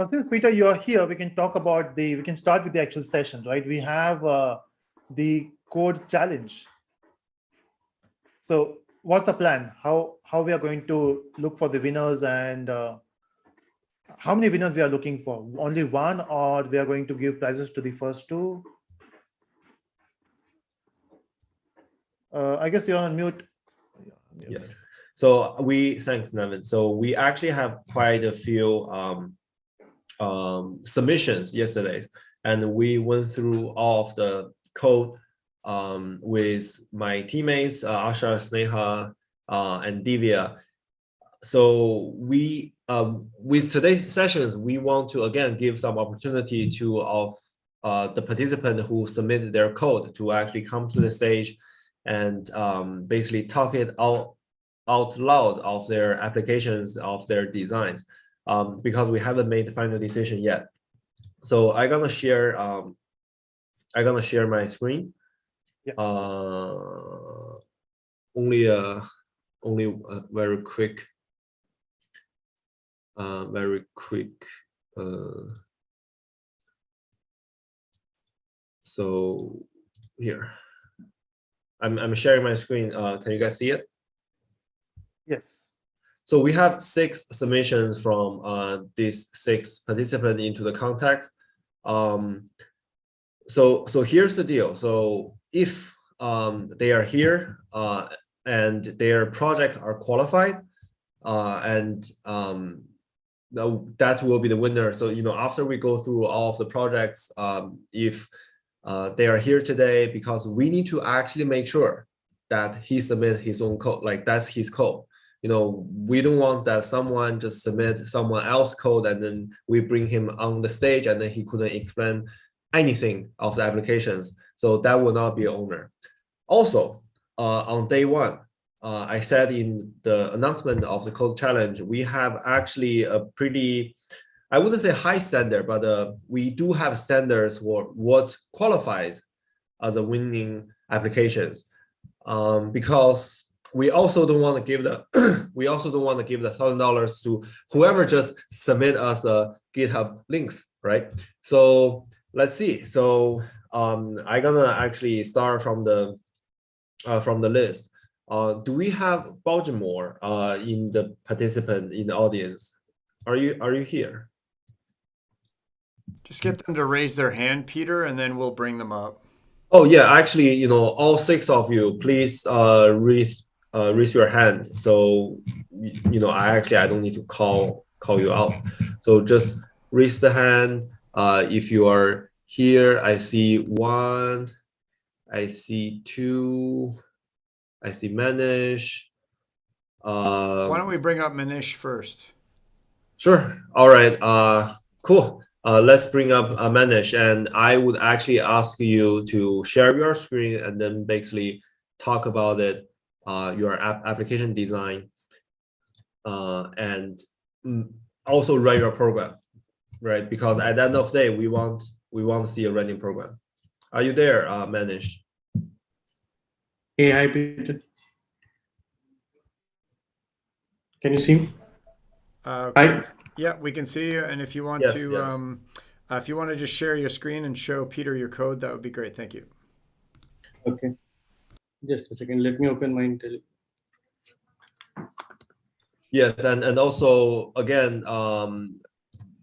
Since Peter, you are here, we can talk about we can start with the actual session, right? We have the code challenge. So what's the plan? How we are going to look for the winners, and how many winners we are looking for? Only one, or we are going to give prizes to the first two? I guess you're on mute. Yes. So thanks, Nevin. So we actually have quite a few submissions yesterday, and we went through all of the code with my teammates, Asha, Sneha, and Divya. So with today's sessions, we want to again give some opportunity to the participant who submitted their code to actually come to the stage and basically talk it out loud of their applications, of their designs, because we haven't made the final decision yet. So I'm gonna share my screen. Yeah. Only a very quick. So here, I'm sharing my screen. Can you guys see it? Yes. So we have 6 submissions from these 6 participants into the context. So here's the deal. So if they are here and their project are qualified, and that will be the winner. So after we go through all of the projects, if they are here today, because we need to actually make sure that he submit his own code, like that's his code. We don't want that someone just submit someone else's code and then we bring him on the stage and then he couldn't explain anything of the applications. So that will not be an owner. Also, on day 1, I said in the announcement of the code challenge, we have actually a pretty, I wouldn't say high standard, but we do have standards for what qualifies as a winning applications, because we also don't want to give the $1,000 to whoever just submit us a GitHub links, right? So let's see. So I'm gonna actually start from the list. Do we have Baltimore in the participant in the audience? Are you here? Just get them to raise their hand, Peter, and then we'll bring them up. Oh yeah, actually, all 6 of you, please raise your hand. So I don't need to call you out. So just raise the hand if you are here. I see 1, I see 2, I see Manish. Why don't we bring up Manish first? Sure. All right. Cool. Let's bring up Manish, and I would actually ask you to share your screen and then basically talk about it, your application design, and also write your program, right? Because at the end of the day, we want to see a running program. Are you there, Manish? Hey, hi, Peter. Can you see me? Okay. Yeah, we can see you. And if you want Yes, to, yes. if you want to just share your screen and show Peter your code, that would be great. Thank you. Okay. Just a second. Let me open my Intel. Yes, and also again,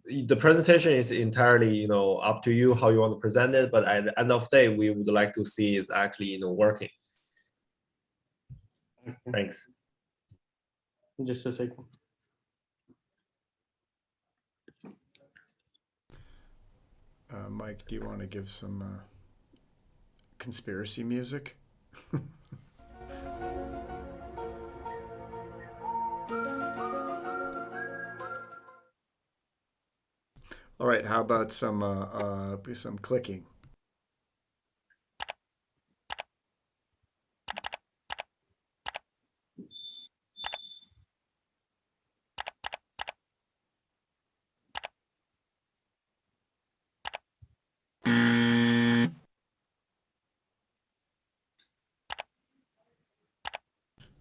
the presentation is entirely up to you how you want to present it. But at the end of the day, we would like to see it actually working. Okay. Thanks. Just a second. Mike, do you want to give some conspiracy music? All right. How about some clicking?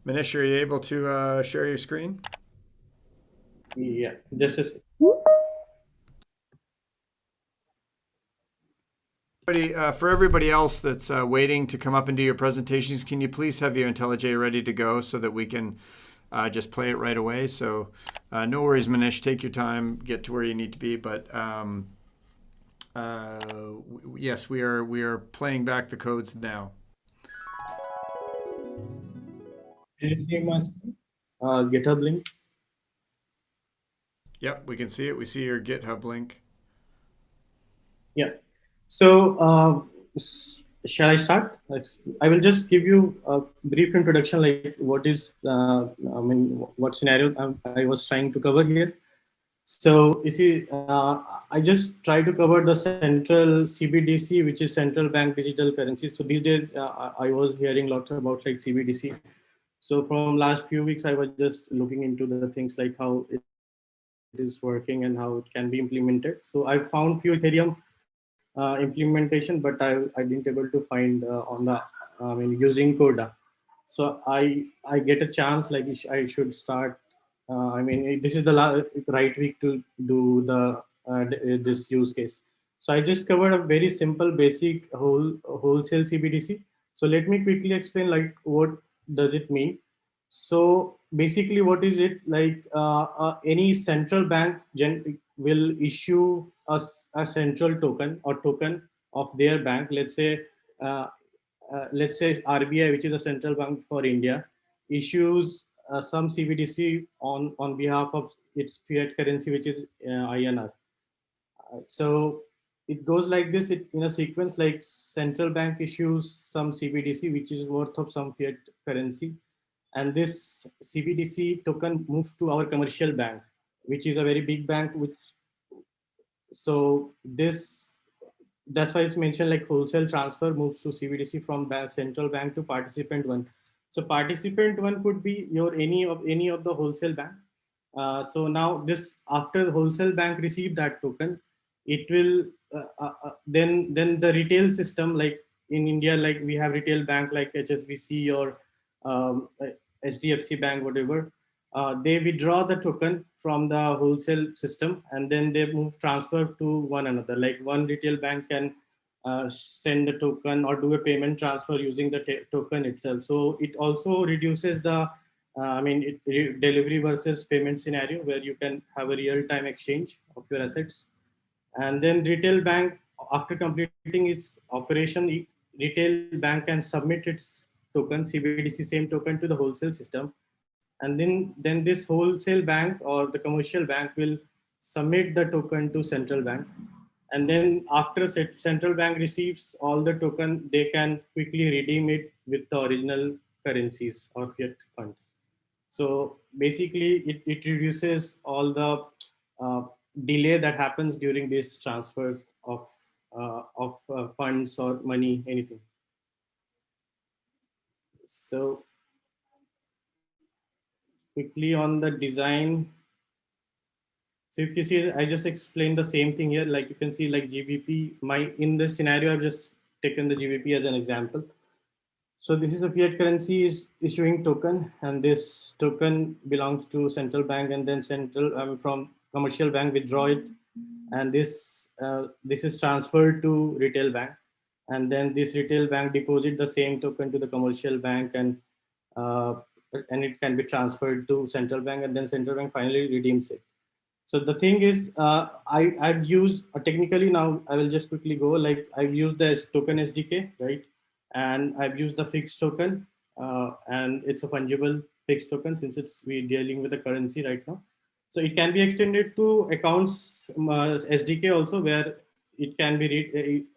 Manish, are you able to share your screen? Yeah, just a second. For everybody else that's waiting to come up and do your presentations, can you please have your IntelliJ ready to go so that we can just play it right away? So no worries, Manish. Take your time, get to where you need to be. But yes, we are playing back the codes now. Can you see my screen? GitHub link? Yep, we can see it. We see your GitHub link. Yeah. So shall I start? I will just give you a brief introduction, like what is, what scenario I was trying to cover here. So you see, I just try to cover the central CBDC, which is central bank digital currency. So these days, I was hearing lots about like CBDC. So from last few weeks, I was just looking into the things like how it is working and how it can be implemented. So I found few Ethereum implementation, but I didn't able to find on the using Coda. So I get a chance like I should start. This is the right week to do the this use case. So I just covered a very simple basic wholesale CBDC. So let me quickly explain like what does it mean. So basically, what is it like? Any central bank will issue a central token or token of their bank. Uh, let's say RBI, which is a central bank for India, issues some CBDC on behalf of its fiat currency, which is INR. So it goes like this, in a sequence, like central bank issues some CBDC, which is worth of some fiat currency. And this CBDC token moves to our commercial bank, which is a very big bank, so that's why it's mentioned like wholesale transfer moves to CBDC from central bank to participant one. So participant one could be your any of the wholesale bank. So now this, after wholesale bank receive that token, it will then the retail system, like in India, like we have retail bank like HSBC or SDFC bank, whatever. They withdraw the token from the wholesale system and then they move transfer to one another. Like one retail bank can send the token or do a payment transfer using the token itself. So it also reduces the delivery versus payment scenario where you can have a real-time exchange of your assets. And then retail bank, after completing its operation, retail bank can submit its token, CBDC same token, to the wholesale system. And then this wholesale bank or the commercial bank will submit the token to central bank. And then after central bank receives all the token, they can quickly redeem it with the original currencies or fiat funds. So basically, it reduces all the delay that happens during this transfer of funds or money, anything. So quickly on the design. So if you see, I just explained the same thing here. Like you can see, like GBP. In this scenario, I've just taken the GBP as an example. So this is a fiat currency is issuing token, and this token belongs to central bank, and then from commercial bank withdraw it, and this is transferred to retail bank, and then this retail bank deposit the same token to the commercial bank, uh, and it can be transferred to central bank, and then central bank finally redeems it. So the thing is, I've used technically now. I will just quickly go. Like I've used the token SDK, right? And I've used the fixed token, and it's a fungible fixed token since we're dealing with the currency right now. So it can be extended to accounts SDK also, where it can be.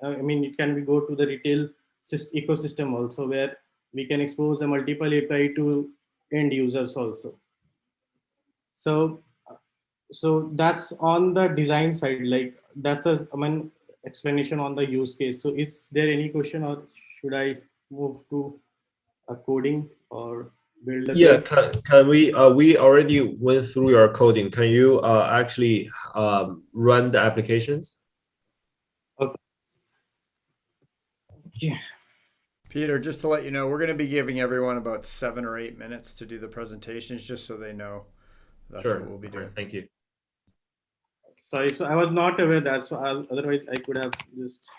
It can be go to the retail ecosystem also, where we can expose a multiple API to end users also. So that's on the design side. Like that's explanation on the use case. So is there any question, or should I move to a coding or build a Yeah, code? can we already went through your coding. Can you actually run the applications? Okay. Yeah. Peter, just to let you know, we're going to be giving everyone about 7 or 8 minutes to do the presentations, just so they know that's Sure. what we'll be doing. Right, thank you. Sorry, so I was not aware that. So otherwise I could have just.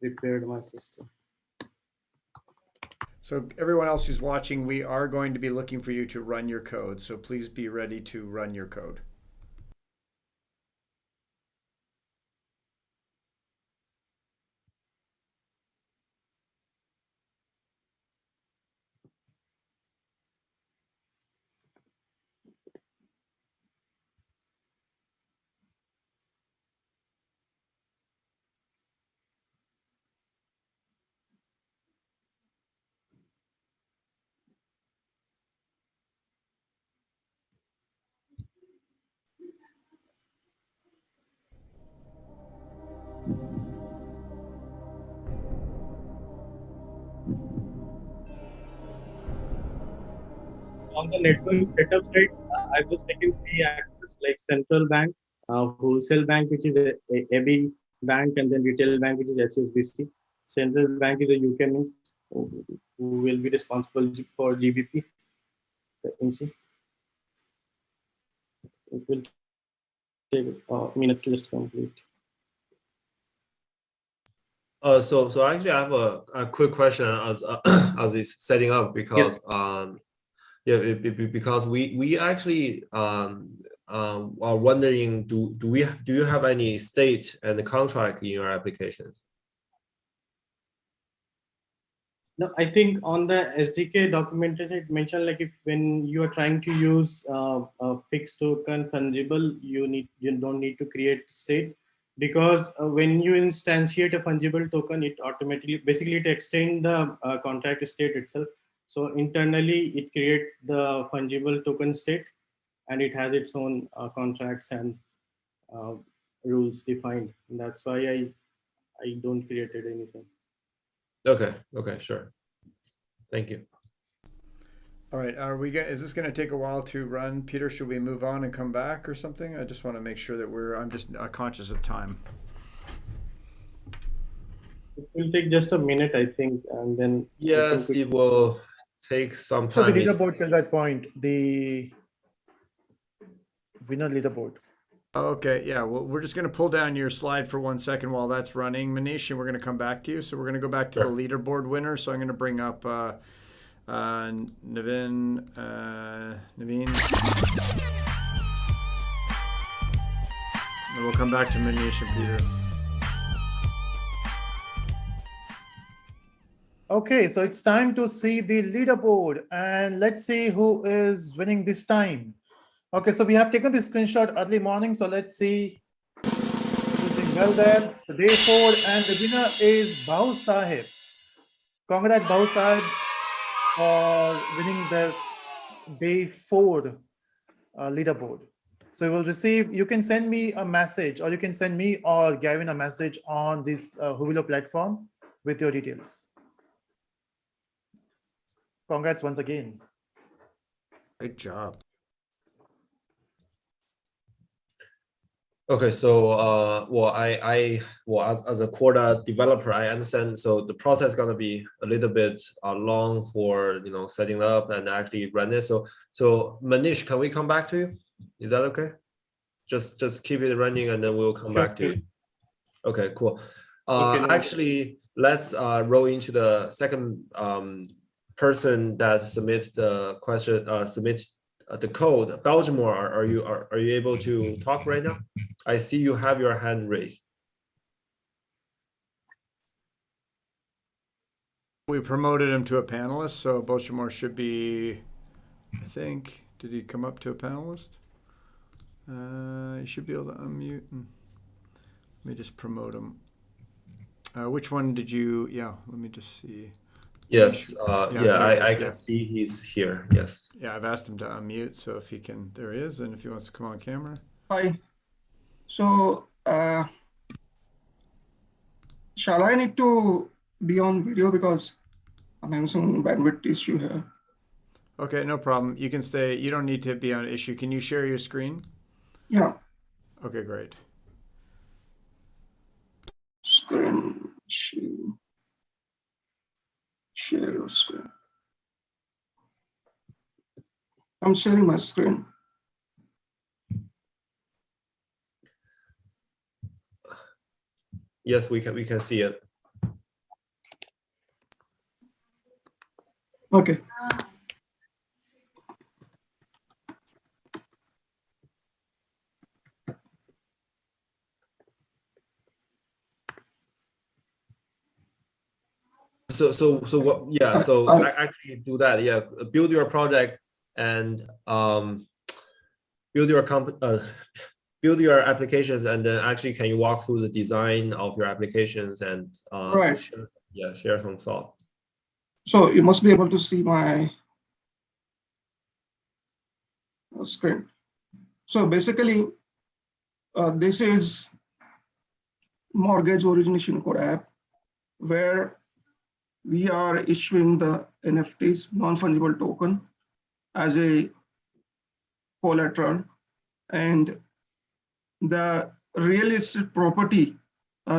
prepared my system. So everyone else who's watching, we are going to be looking for you to run your code. So please be ready to run your code. On the network setup side, I've just taken three actors like central bank, wholesale bank, which is AB bank, and then retail bank, which is HSBC. Central bank is a UK mint who will be responsible for GBP. It will take a minute to just complete. So actually, I have a quick question as as it's setting up because because we actually are wondering, do you have any state and contract in your applications? No, I think on the SDK documentation, it mentioned like if when you are trying to use a fixed token fungible, you don't need to create state, because when you instantiate a fungible token, it automatically basically it extends the contract state itself. So internally, it creates the fungible token state, and it has its own contracts and rules defined. And that's why I don't created anything. Okay, sure. Thank you. All right, is this going to take a while to run? Peter, should we move on and come back or something? I just want to make sure that I'm just conscious of time. It will take just a minute, I think, and then. Yes, it will take some So the time. leaderboard till that point, the winner leaderboard. Okay, yeah, well, we're just going to pull down your slide for 1 second while that's running, Manish, and we're going to come back to you. So we're going to go back to the leaderboard winner. So I'm going to bring up Naveen. And we'll come back to Manish and Peter. Okay, so it's time to see the leaderboard, and let's see who is winning this time. Okay, so we have taken the screenshot early morning, so let's see who's doing well there. So day 4, and the winner is Bahu Sahib. Congrats, Bahu Sahib, for winning this day 4 leaderboard. So you can send me a message, or you can send me or Gavin a message on this Hubilo platform with your details. Congrats once again. Great job. Okay, so as a Corda developer, I understand. So the process is gonna be a little bit long for setting up and actually run it. So Manish, can we come back to you? Is that okay? Just keep it running and then we'll come back to you. Okay, cool. Actually, let's roll into the second person that submits the question, submits the code. Baltimore, are you able to talk right now? I see you have your hand raised. We promoted him to a panelist, so Baltimore should be, I think, did he come up to a panelist? You should be able to unmute. And let me just promote him. Which one did you, let me just see. Yes, I can see he's here, yes. Yeah, I've asked him to unmute, so if he can, there he is, and if he wants to come on camera. Hi. So, shall I need to be on video because I'm having some bandwidth issue here? Okay, no problem. You can stay. You don't need to be on issue. Can you share your screen? Yeah. Okay, great. Screen, share your screen. I'm sharing my screen. Yes, we can see it. Okay. So what? Yeah. So I- actually do that. Yeah. Build your project and build your build your applications, and then actually can you walk through the design of your applications and Right. share some thought. So you must be able to see my screen. So basically, this is mortgage origination code app where we are issuing the NFTs, non-fungible token, as a collateral, and the real estate property,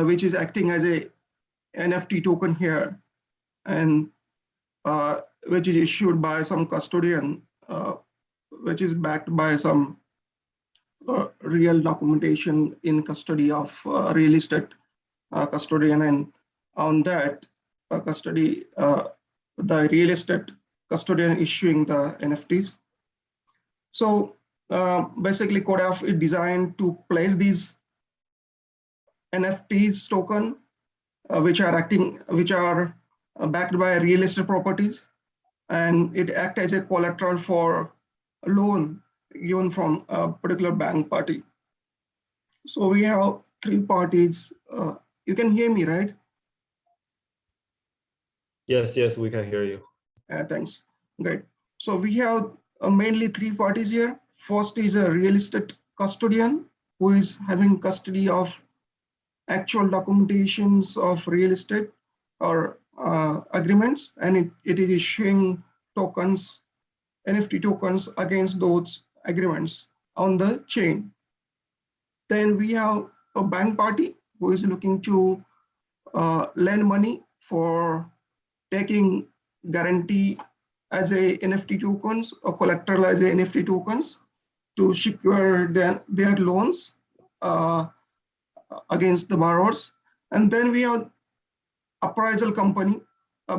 which is acting as a NFT token here, and which is issued by some custodian, which is backed by some real documentation in custody of real estate custodian, and on that custody, the real estate custodian issuing the NFTs. So basically, CodeF is designed to place these NFTs token, which are backed by real estate properties, and it acts as a collateral for a loan given from a particular bank party. So we have three parties. You can hear me, right? Yes, we can hear you. Thanks. Great. So we have mainly three parties here. First is a real estate custodian who is having custody of actual documentations of real estate or agreements, and it is issuing tokens, NFT tokens against those agreements on the chain. Then we have a bank party who is looking to lend money for taking guarantee as a NFT tokens or collateral as a NFT tokens to secure their loans against the borrowers. And then we have appraisal company.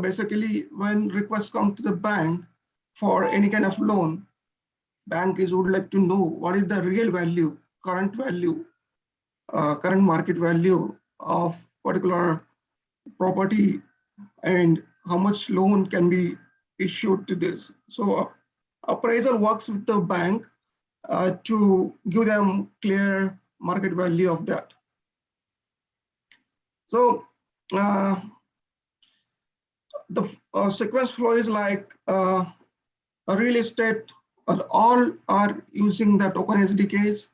Basically, when requests come to the bank for any kind of loan, bank would like to know what is the real value, current market value of particular property, and how much loan can be issued to this. So appraisal works with the bank to give them clear market value of that. So the sequence flow is like a real estate, all are using the token SDKs.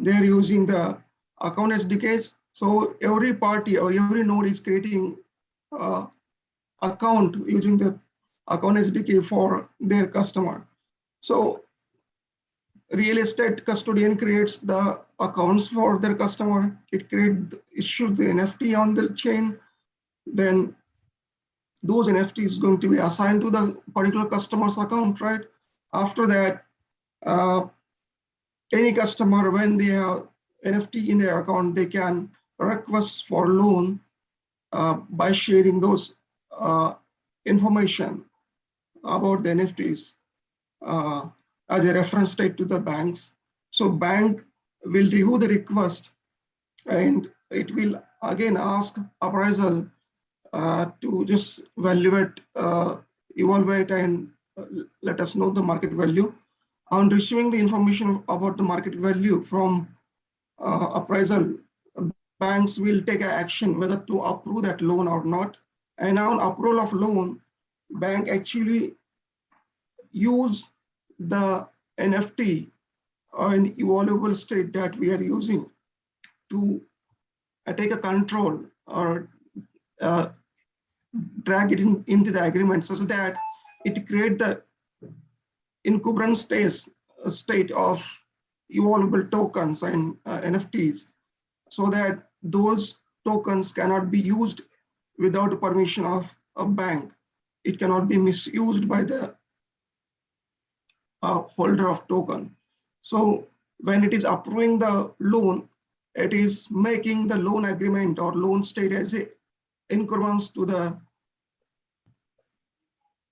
They're using the account SDKs. So every party or every node is creating account using the account SDK for their customer. So real estate custodian creates the accounts for their customer. It issues the NFT on the chain. Then those NFT is going to be assigned to the particular customer's account, right? After that, any customer, when they have NFT in their account, they can request for loan by sharing those information about the NFTs as a reference state to the banks. So bank will review the request, and it will again ask appraisal to just evaluate, and let us know the market value. On receiving the information about the market value from appraisal, banks will take action whether to approve that loan or not. And on approval of loan, bank actually use the NFT or an evaluable state that we are using to take a control or drag it into the agreement such that it creates the incubant state of evaluable tokens and NFTs, so that those tokens cannot be used without permission of a bank. It cannot be misused by the holder of token. So when it is approving the loan, it is making the loan agreement or loan state as a increments to the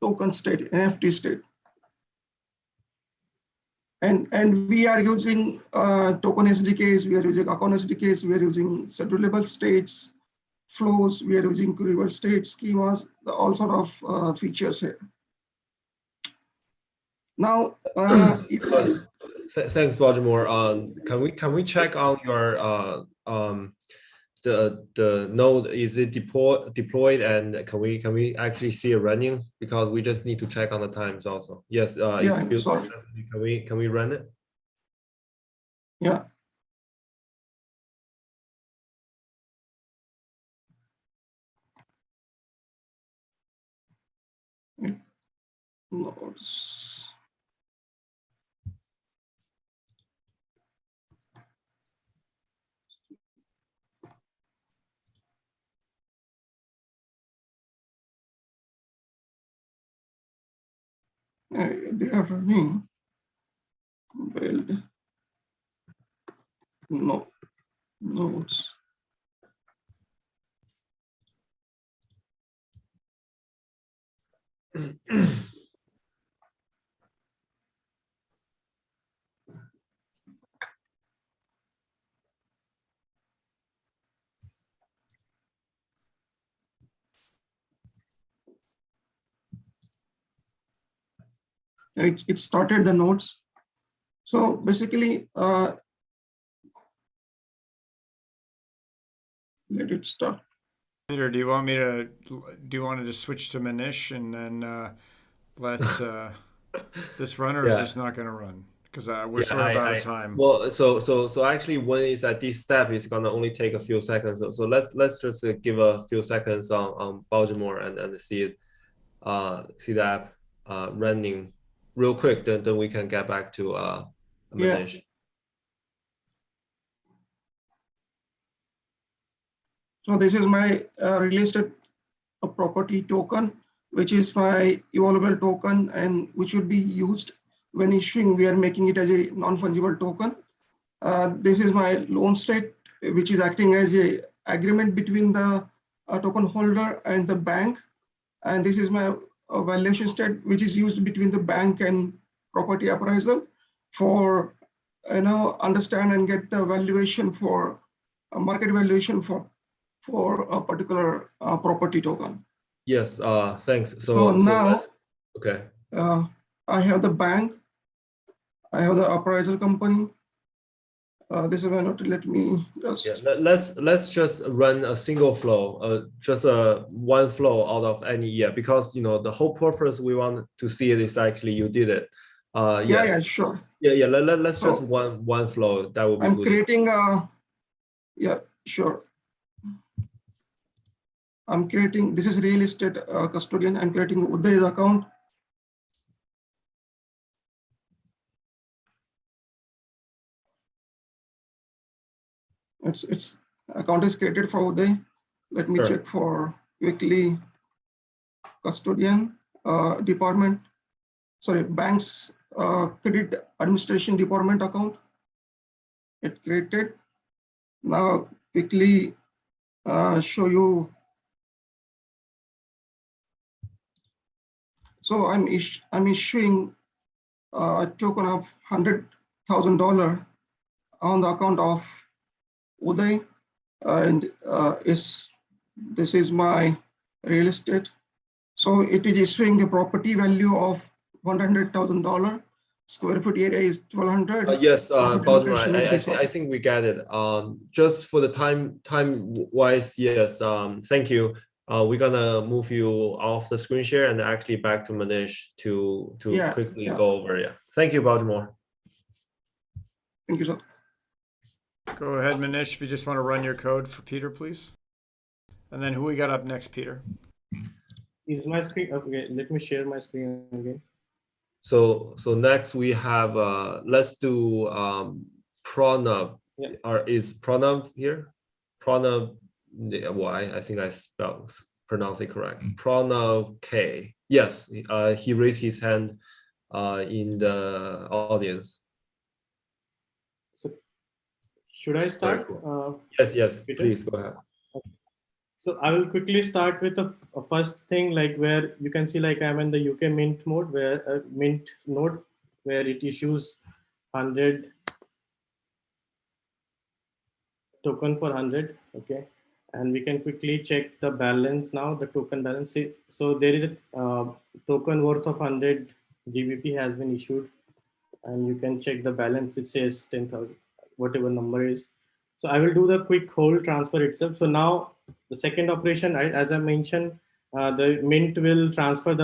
token state, NFT state. And we are using token SDKs, we are using account SDKs, we are using schedulable states, flows, we are using queryable state schemas, all sort of features here. Now, Thanks, Baltimore. Can we check on your the node, is it deployed, and can we actually see it running, because we just need to check on the times also. Yes, it's built. sorry. Can we run it? Yeah. Nodes. They are running build nodes. It started the nodes. So basically, let it start. Peter, do you want to just switch to Manish and then let this run, or is this not going to run? Because we're sort of out of time. Well, so actually, when it's at this step, it's gonna only take a few seconds. So let's just give a few seconds on Baltimore and see it, see the app running real quick. Then we can get back to Manish. Yeah. So this is my relisted property token, which is my evaluable token, and which would be used when issuing. We are making it as a non-fungible token. This is my loan state, which is acting as a agreement between the token holder and the bank. And this is my valuation state, which is used between the bank and property appraisal for understand and get the valuation for market valuation for a particular property token. Yes, thanks. So now, okay. I have the bank, I have the appraisal company. This is my note. Let me just. Yeah, let's just run a single flow, just one flow out of any year, because the whole purpose we want to see it is actually you did it. Yes. Yeah, sure. Yeah. Let's just one flow. That would be I'm good. creating yeah, sure. I'm creating, this is real estate custodian. I'm creating Uday's account. It's account is created for Uday. Let me check for quickly custodian department. Sorry, bank's credit administration department account. It created. Now quickly show you. So I'm issuing a token of $100,000 on the account of Uday, and this is my real estate. So it is issuing the property value of $100,000. Square foot area is 1,200. Yes, Baltimore, I think we get it. Just for the time wise, yes. Thank you. We're gonna move you off the screen share and actually back to Manish to quickly go over. Yeah. Thank you, Baltimore. Thank you, sir. Go ahead, Manish, if you just want to run your code for Peter, please. And then who we got up next, Peter? Is my screen okay? Let me share my screen again. So next we have let's do Pranav. Yeah. Or is Pranav here? Pranav. Well, I think I pronounce it correct. Pranav K. Yes, he raised his hand in the audience. So should I start? Cool. Yes, Peter? please go ahead. So I will quickly start with a first thing, like where you can see like I'm in the UK Mint mode, where Mint node, where it issues 100 token for 100. Okay, and we can quickly check the balance now, the token balance. So there is a token worth of 100 GBP has been issued, and you can check the balance. It says 10,000, whatever number is. So I will do the quick hold transfer itself. So now the second operation, as I mentioned, the Mint will transfer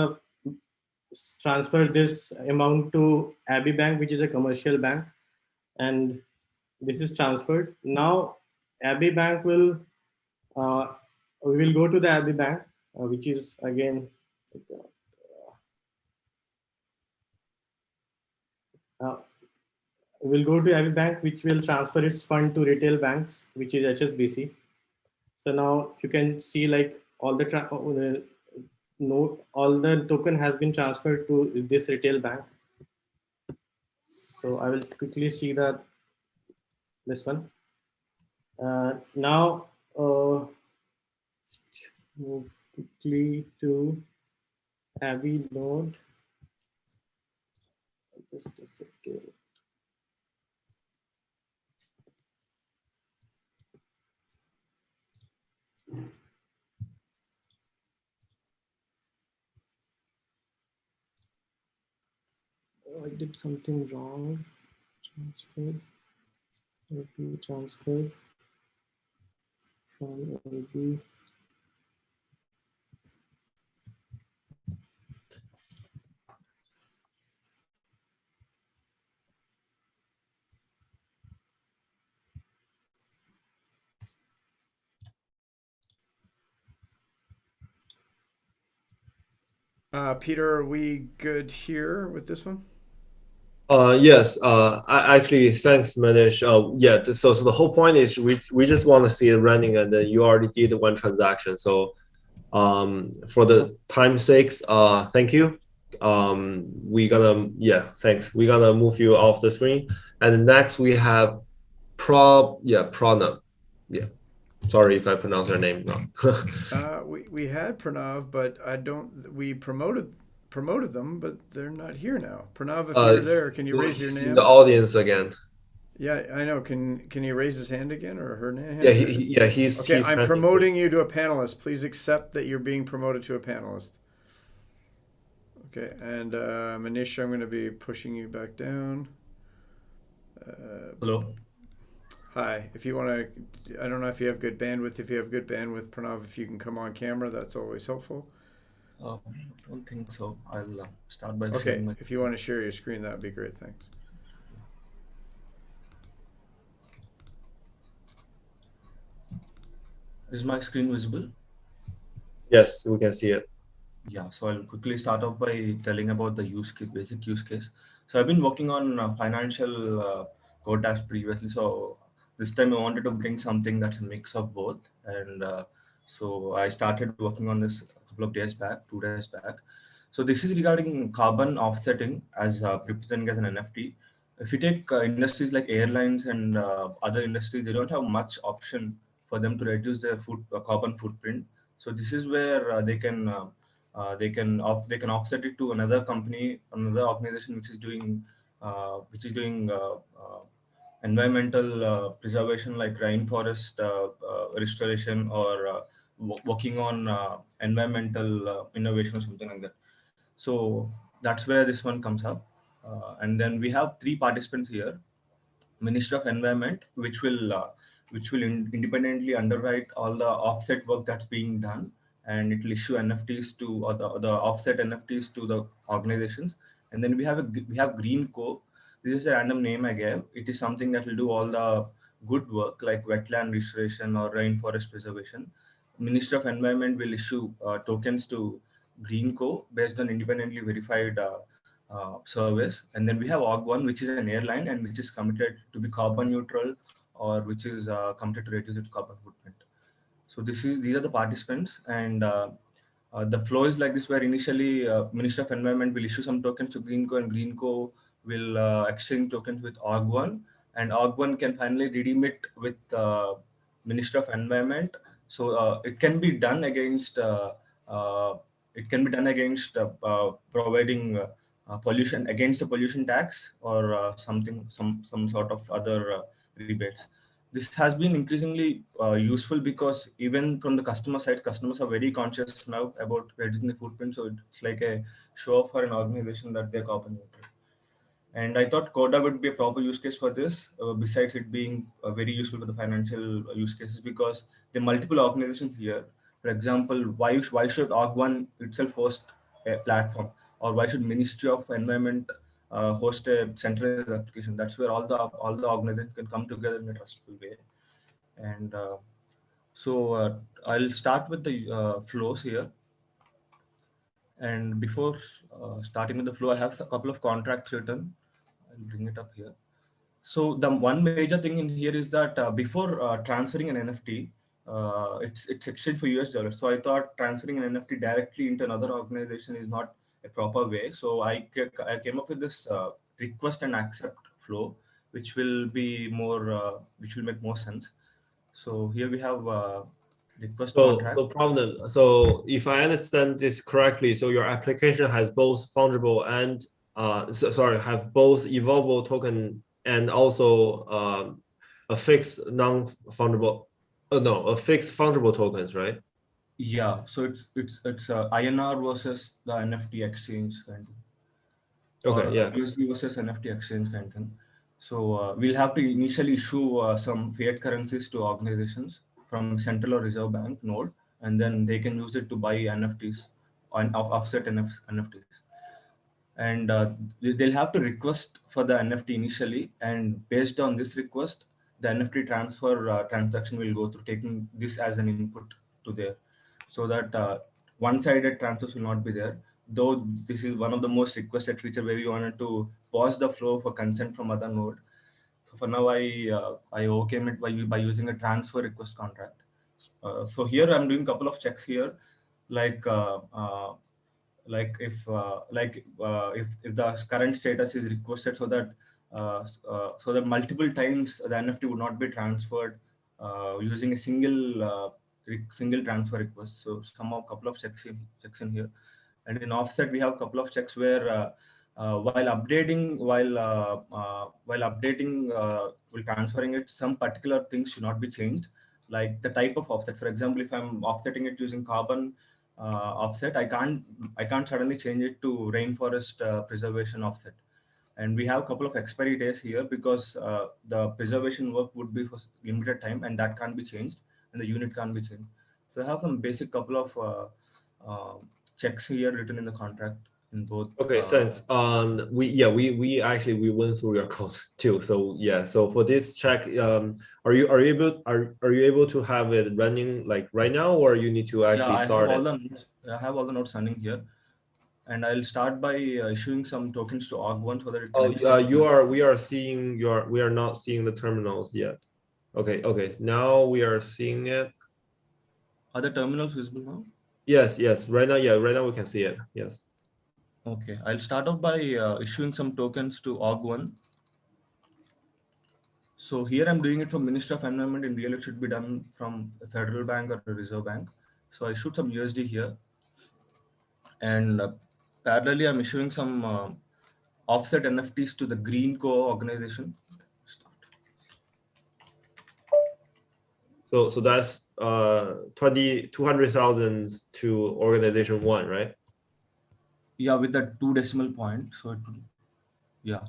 this amount to Abbey Bank, which is a commercial bank, and this is transferred. Now Abbey Bank will we will go to the Abbey Bank, which is again uh, we will go to Abbey Bank, which will transfer its fund to retail banks, which is HSBC. So now you can see like all the note, all the token has been transferred to this retail bank. So I will quickly see that this one. Now move quickly to Abbey node. Just a second. I did something wrong. Transfer. LP transfer from LP. Peter, are we good here with this one? Yes. Actually, thanks, Manish. Yeah. So the whole point is we just want to see it running, and then you already did one transaction. So, for the time's sakes, thank you. We gonna thanks. We gonna move you off the screen, and next we have Pranav. Yeah. Sorry if I pronounce her name wrong. We had Pranav, but we promoted them, but they're not here now. Pranav, if you're there, can you raise your He's name? in the audience again. Yeah, I know. Can he raise his hand again or her hand? Yeah, he's okay. he's I'm promoting you to a panelist. Please accept that you're being promoted to a panelist. Okay, and Manish, I'm going to be pushing you back down. Hello. Hi. If you want to, I don't know if you have good bandwidth. If you have good bandwidth, Pranav, if you can come on camera, that's always helpful. I don't think so. I'll start by Okay. sharing my. If you want to share your screen, that would be great. Thanks. Is my screen visible? Yes, we can see it. Yeah. So I'll quickly start off by telling about the use case, basic use case. So I've been working on financial code apps previously. So this time I wanted to bring something that's a mix of both. And so I started working on this a couple of days back, 2 days back. So this is regarding carbon offsetting as representing as an NFT. If you take industries like airlines and other industries, they don't have much option for them to reduce their carbon footprint. So this is where they can offset it to another company, another organization which is doing environmental preservation like rainforest restoration or working on environmental innovation or something like that. So that's where this one comes up. And then we have three participants here. Ministry of Environment, which will independently underwrite all the offset work that's being done, and it will issue NFTs to or the offset NFTs to the organizations. And then we have Green Co. This is a random name I gave. It is something that will do all the good work like wetland restoration or rainforest preservation. Ministry of Environment will issue tokens to Green Co. based on independently verified service. And then we have Org1, which is an airline and which is committed to be carbon neutral or which is committed to reduce its carbon footprint. So these are the participants, and the flow is like this, where initially Ministry of Environment will issue some tokens to Greenco, and Greenco will exchange tokens with Org1, and Org1 can finally redeem it with Ministry of Environment. So it can be done against providing pollution against a pollution tax or some sort of other rebates. This has been increasingly useful because even from the customer side, customers are very conscious now about reducing the footprint. So it's like a show off for an organization that they're carbon neutral. And I thought Coda would be a proper use case for this, besides it being very useful for the financial use cases, because there are multiple organizations here. For example, why should Org1 itself host a platform, or why should Ministry of Environment host a centralized application? That's where all the organizations can come together in a trustful way. And I'll start with the flows here. And before starting with the flow, I have a couple of contracts written. I'll bring it up here. So the one major thing in here is that before transferring an NFT, it's exchanged for US dollars. So I thought transferring an NFT directly into another organization is not a proper way. So I came up with this request and accept flow, which will make more sense. So here we have request contract. So problem. So if I understand this correctly, so your application has both fungible and have both evolvable token and also a fixed non-fungible, a fixed fungible tokens, right? Yeah, so it's INR versus the NFT exchange kind of thing. Okay, Or yeah. USD versus NFT exchange kind of thing. So we'll have to initially issue some fiat currencies to organizations from central or reserve bank node, and then they can use it to buy NFTs on offset NFTs. And they'll have to request for the NFT initially, and based on this request, the NFT transfer transaction will go through, taking this as an input to there, so that one-sided transfers will not be there. Though this is one of the most requested feature where we wanted to pause the flow for consent from other node. So for now, I overcame it by using a transfer request contract. So here I'm doing a couple of checks here, like if the current status is requested, so that multiple times the NFT would not be transferred using a single transfer request. So somehow a couple of checks in here. And in offset we have a couple of checks where while transferring it, some particular things should not be changed, like the type of offset. For example, if I'm offsetting it using carbon offset, I can't suddenly change it to rainforest preservation offset. And we have a couple of expiry days here because the preservation work would be for limited time, and that can't be changed, and the unit can't be changed. So I have some basic couple of checks here written in the contract in both. Okay, thanks. We actually went through your code too. So yeah, so for this check, are you able to have it running like right now, or you need to actually start it? I have all the nodes running here, and I'll start by issuing some tokens to Org1 so that it. We are not seeing the terminals yet. Okay. Now we are seeing it. Are the terminals visible now? Yes. Right now we can see it. Yes. Okay, I'll start off by issuing some tokens to Org1. So here I'm doing it from Ministry of Environment. In real, it should be done from a federal bank or a reserve bank. So I issued some USD here, and parallelly I'm issuing some offset NFTs to the Green Co organization. So that's 200,000 to organization 1, right? Yeah, with that 2 decimal point. So it will, yeah.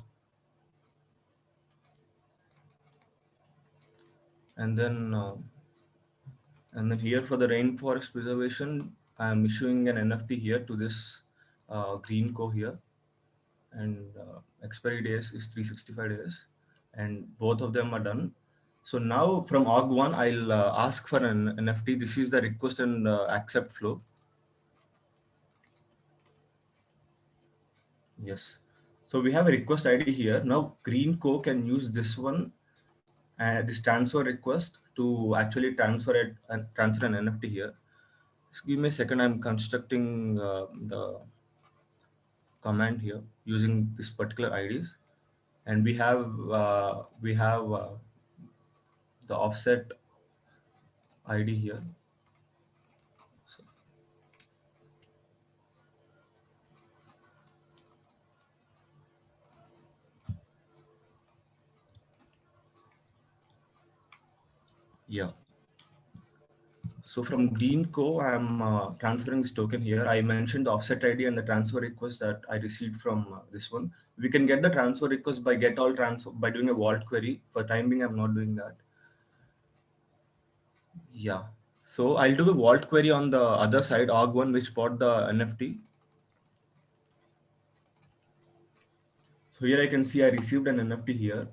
And then here for the rainforest preservation, I'm issuing an NFT here to this Green Co here, and expiry days is 365 days, and both of them are done. So now from Org1, I'll ask for an NFT. This is the request and accept flow. Yes. So we have a request ID here. Now Green Co can use this one, this transfer request, to actually transfer an NFT here. Just give me a second. I'm constructing the command here using this particular IDs, and we have the offset ID here. Yeah. So from Greenco, I'm transferring this token here. I mentioned the offset ID and the transfer request that I received from this one. We can get the transfer request by get all transfer by doing a vault query. For time being, I'm not doing that. Yeah. So I'll do a vault query on the other side, org1, which bought the NFT. So here I can see I received an NFT here,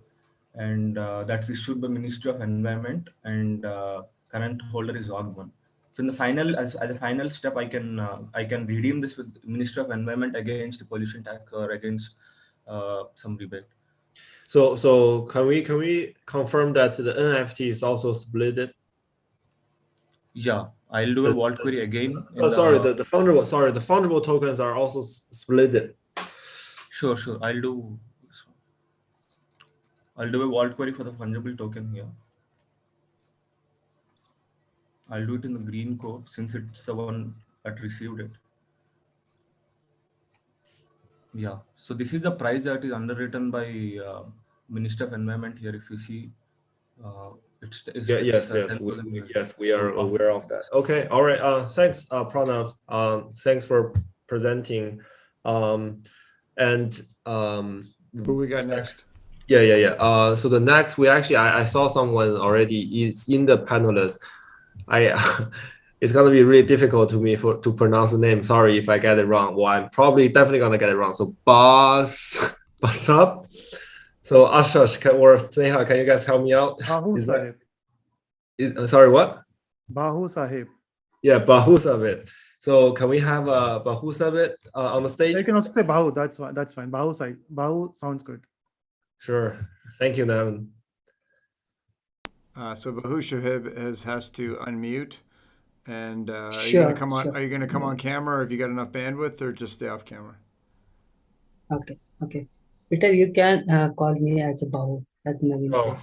and that's issued by Ministry of Environment, and current holder is org1. So in the final, as a final step, I can redeem this with Ministry of Environment against the pollution tax or against some rebate. So can we confirm that the NFT is also splitted? Yeah, I'll do a vault query again. So sorry, the fungible tokens are also splitted. Sure. I'll do a vault query for the fungible token here. I'll do it in the green code since it's the one that received it. Yeah. So this is the price that is underwritten by Minister of Environment here. If you see, Yes, we are aware of that. Okay, all right. Thanks, Pranav. Thanks for presenting. Who we got next? Yeah. So the next, I saw someone already is in the panelists. It's gonna be really difficult to me to pronounce the name. Sorry if I get it wrong. Well, I'm probably definitely gonna get it wrong. So Basab. So Ashush or Sneha, can you guys help me out? Bahu Sahib. Sorry, what? Bahu Sahib. Yeah, Bahu Sahib. So can we have Bahu Sahib on the stage? You can also say Bahu. That's fine. That's fine. Bahu Sahib. Bahu sounds good. Sure. Thank you, Nevin. So Bahu Shahib has to unmute. And are you Sure, gonna come on? sure. Are you gonna come on camera, or have you got enough bandwidth, or just stay off camera? Okay. Peter, you can call me as a Bahu, as Naveen said.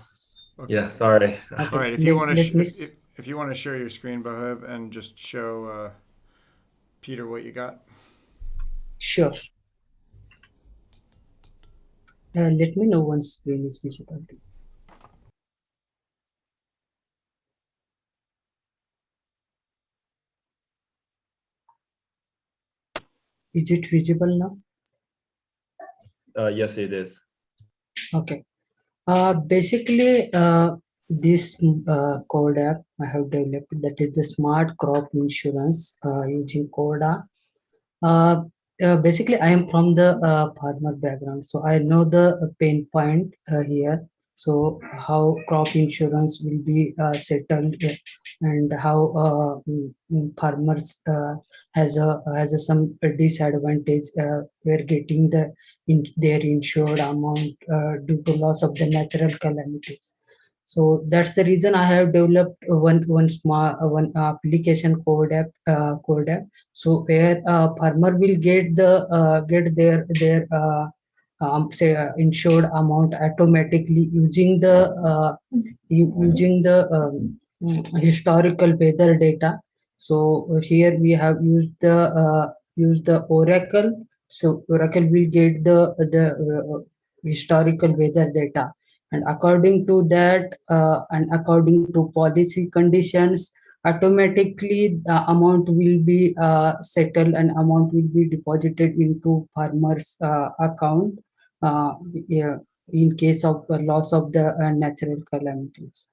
Okay. Yeah, sorry. Okay. All right. If you want let me to, if you want to share your screen, Bahab, and just show Peter what you got. Sure. Let me know once screen is visible. Is it visible now? Yes, it is. Okay. Basically, this code app I have developed, that is the smart crop insurance using Coda. Basically, I am from the farmer background, so I know the pain point here. So how crop insurance will be settled, and how farmers has some disadvantage where getting their insured amount due to loss of the natural calamities. So that's the reason I have developed one application code app. So where farmer will get their say insured amount automatically using the historical weather data. So here we have used the Oracle. So Oracle will get the historical weather data, and according to that and according to policy conditions, automatically the amount will be settled and amount will be deposited into farmers account uh, yeah, in case of loss of the natural calamities.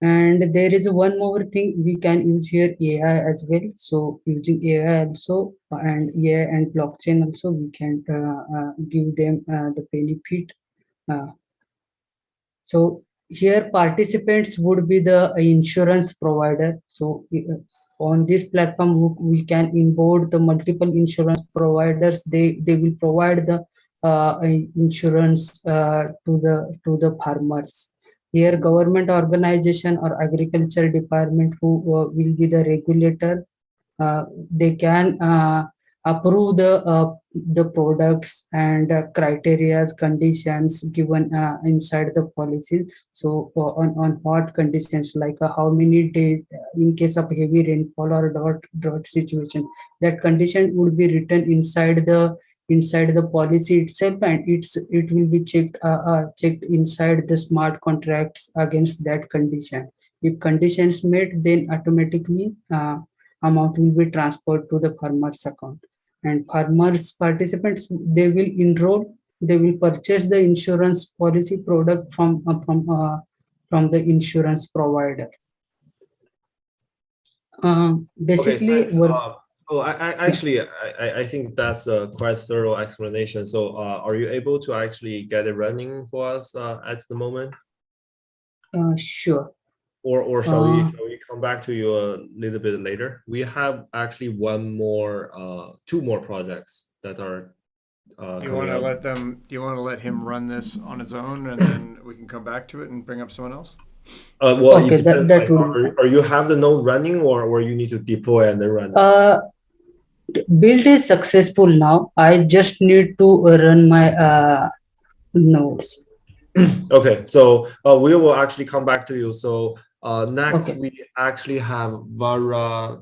And there is one more thing we can use here, AI as well. So using AI also and AI and blockchain also, we can give them the benefit. uh, so here participants would be the insurance provider. So on this platform, we can onboard the multiple insurance providers. They will provide the insurance to the farmers. Here, government organization or agriculture department who will be the regulator, they can approve the products and criteria conditions given inside the policy. So on what conditions, like how many days in case of heavy rainfall or drought situation, that condition would be written inside the policy itself, and it will be checked inside the smart contracts against that condition. If conditions met, then automatically amount will be transferred to the farmer's account. And farmers participants, they will enroll, they will purchase the insurance policy product from the insurance provider. Okay, Basically, thanks. I think that's a quite thorough explanation. So are you able to actually get it running for us at the moment? sure. Or shall we come back to you a little bit later? We have actually two more projects that are Do you want to let them? Do you want to let him run this on his own, and then we can come back to it and bring up someone else? Well, Okay, it depends, that would are you have the node running, or you need to deploy and then run it? build is successful now. I just need to run my nodes. Okay, so we will actually come back to you. So next Okay. we actually have Vara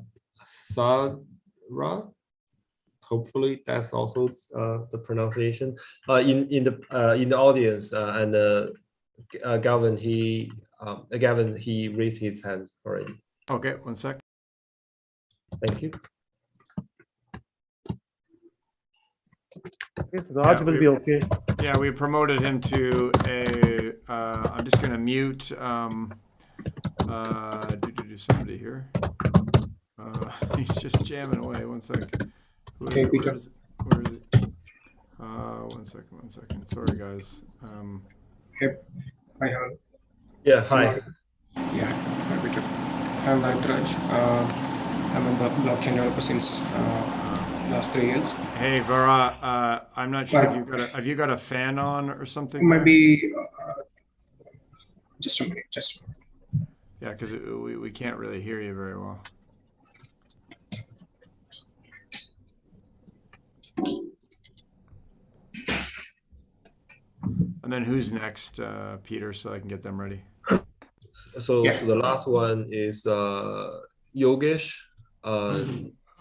Thadra. Hopefully that's also the pronunciation in the audience, and Gavin he raised his hand already. Okay, one sec. Thank you. Yes, Raj will be okay. Yeah, we promoted him to a. I'm just gonna mute. Somebody here. He's just jamming away. One sec. Hey, Peter. Where is it? One second. Sorry, guys. Yep. Hi, Hal. Yeah, hi. Yeah, hi, Peter. I'm Antraj. I'm a blockchain developer since last 3 years. Hey, Vara. I'm not sure if Right. have you got a fan on or something? Maybe just a minute. Yeah, because we can't really hear you very well. And then who's next, Peter, so I can get them ready? So Yeah. so the last one is Yogesh.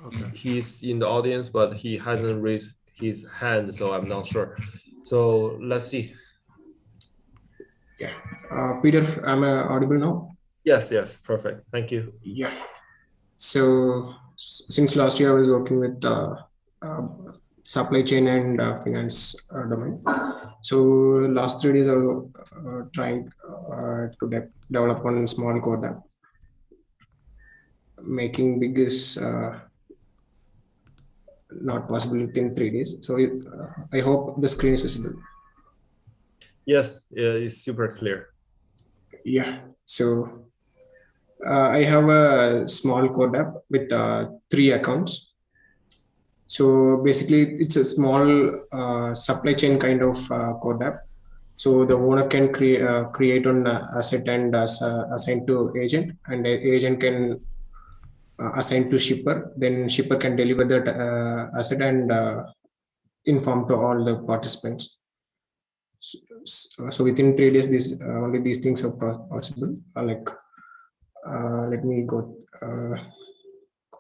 Okay. He's in the audience, but he hasn't raised his hand, so I'm not sure. So let's see. Yeah. Peter, am I audible now? Yes, perfect. Thank you. Yeah. So since last year, I was working with supply chain and finance domain. So last 3 days, I was trying to develop one small code app. Making big is not possible within 3 days. So I hope the screen is visible. Yes, it's super clear. Yeah. So I have a small code app with 3 accounts. So basically, it's a small supply chain kind of code app. So the owner can create an asset and assign to agent, and the agent can assign to shipper. Then shipper can deliver that asset and inform to all the participants. So within 3 days, only these things are possible. Let me go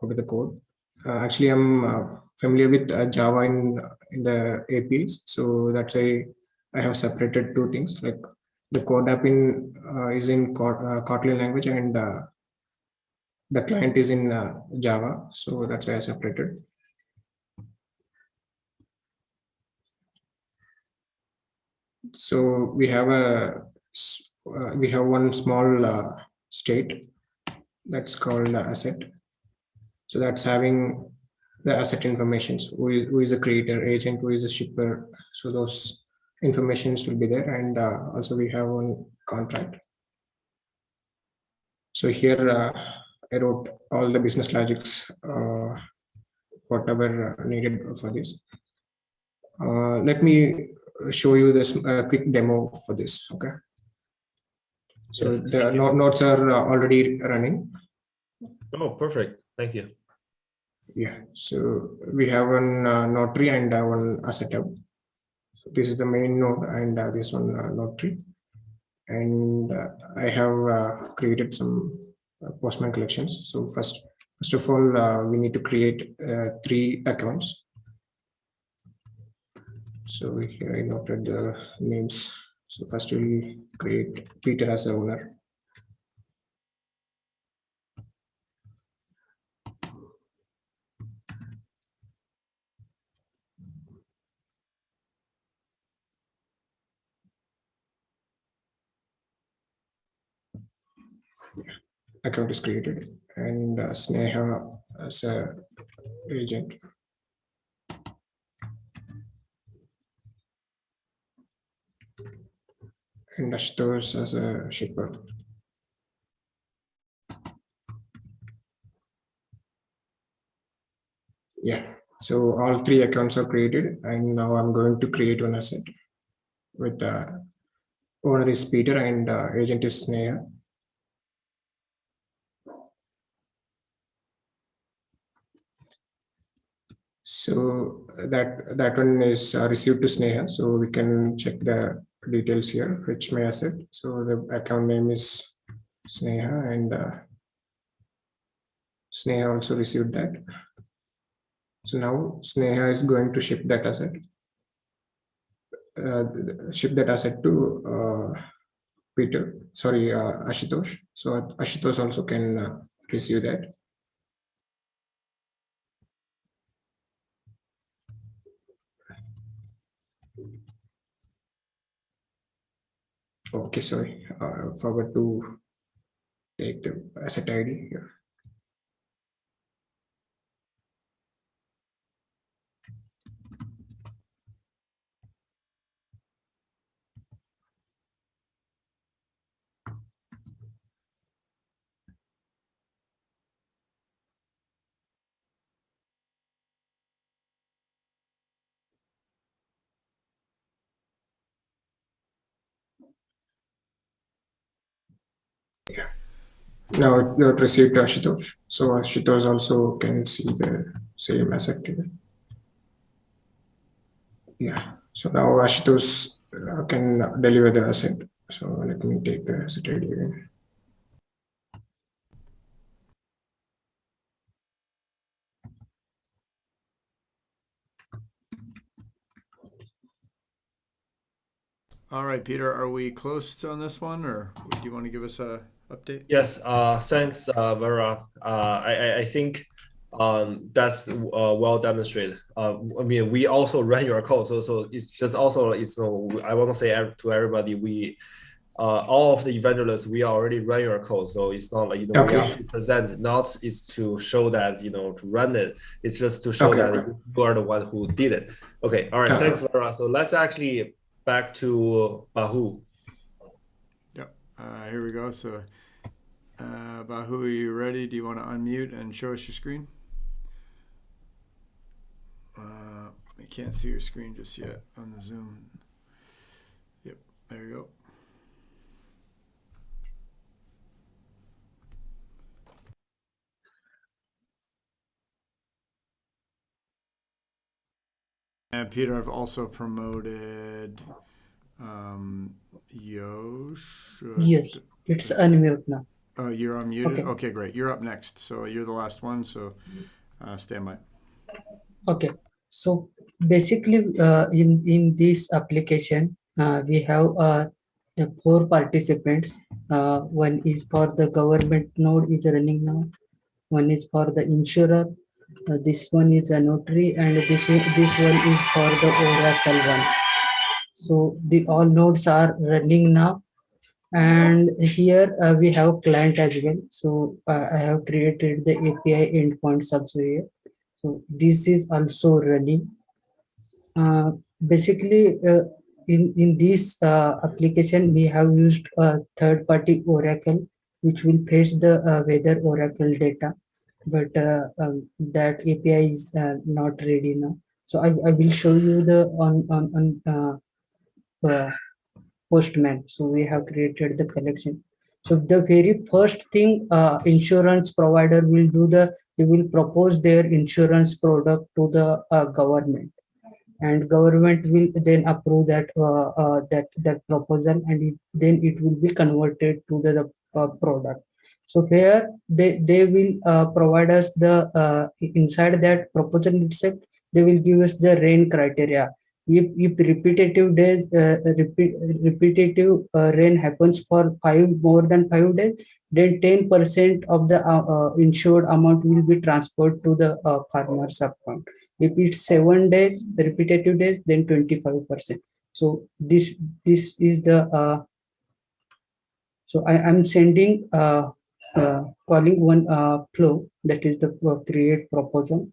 to the code. Actually, I'm familiar with Java in the APIs, so that's why I have separated 2 things. Like the code app is in Kotlin language, and the client is in Java, so that's why I separated. So we have one small state that's called asset. So that's having the asset informations, who is the creator, agent, who is the shipper. So those informations will be there, and also we have one contract. So here I wrote all the business logics, whatever needed for this. Let me show you this quick demo for this. Okay. So Yes, the nodes are already running. Oh, perfect. Thank you. Yeah. So we have one node tree and one asset hub. So this is the main node, and this one node tree. And I have created some Postman collections. So first of all, we need to create 3 accounts. So here I noted the names. So first we'll create Peter as a owner. account is created, and Sneha as a agent. And Ashutosh as a shipper. Yeah, so all 3 accounts are created, and now I'm going to create one asset with the owner is Peter and agent is Sneha. So that one is received to Sneha. So we can check the details here. Fetch my asset. So the account name is Sneha, and Sneha also received that. So now Sneha is going to ship that asset. Ship that asset to Peter. Sorry, Ashutosh. So Ashutosh also can receive that. Okay, sorry, forgot to take the asset ID here. Yeah. Now it got received to Ashutosh. So Ashutosh also can see the same asset here. Yeah. So now Ashutosh can deliver the asset. So let me take the asset ID again. All right, Peter, are we close on this one, or do you want to give us a update? Yes, thanks, Vera. I think that's well demonstrated. I mean, we also run your code, so it's just also I want to say to everybody, we all of the evangelists, we already run your code, so it's not like we Okay. actually present, not is to show that to run it. It's just to show Okay, that okay. you are the one who did it. Okay, all right, thanks, Vera. So let's actually back to Bahu. Yep. Here we go. So, Bahu, are you ready? Do you want to unmute and show us your screen? I can't see your screen just yet on the Zoom. Yep, there you go. And Peter, I've also promoted Yosh. Yes, it's unmute now. Oh, you're unmuted? Okay. Okay, great. You're up next. So you're the last one, so stand by. Okay, so basically in this application we have the 4 participants. One is for the government node is running now, one is for the insurer, this one is a notary, and this one is for the Oracle one. So the all nodes are running now, and here we have client as well. So I have created the API endpoints also here. So this is also running. Basically, in this application, we have used a third-party Oracle, which will fetch the weather Oracle data, but that API is not ready now. So I will show you the on Postman. So we have created the collection. So the very first thing insurance provider will do, they will propose their insurance product to the government, and government will then approve that proposal, and then it will be converted to the product. So here they will provide us the inside that proposal itself, they will give us the rain criteria. If repetitive days repetitive rain happens for more than 5 days, then 10% of the insured amount will be transferred to the farmer's account. If it's 7 days, the repetitive days, then 25%. So this is the so I am sending calling one flow, that is the create proposal.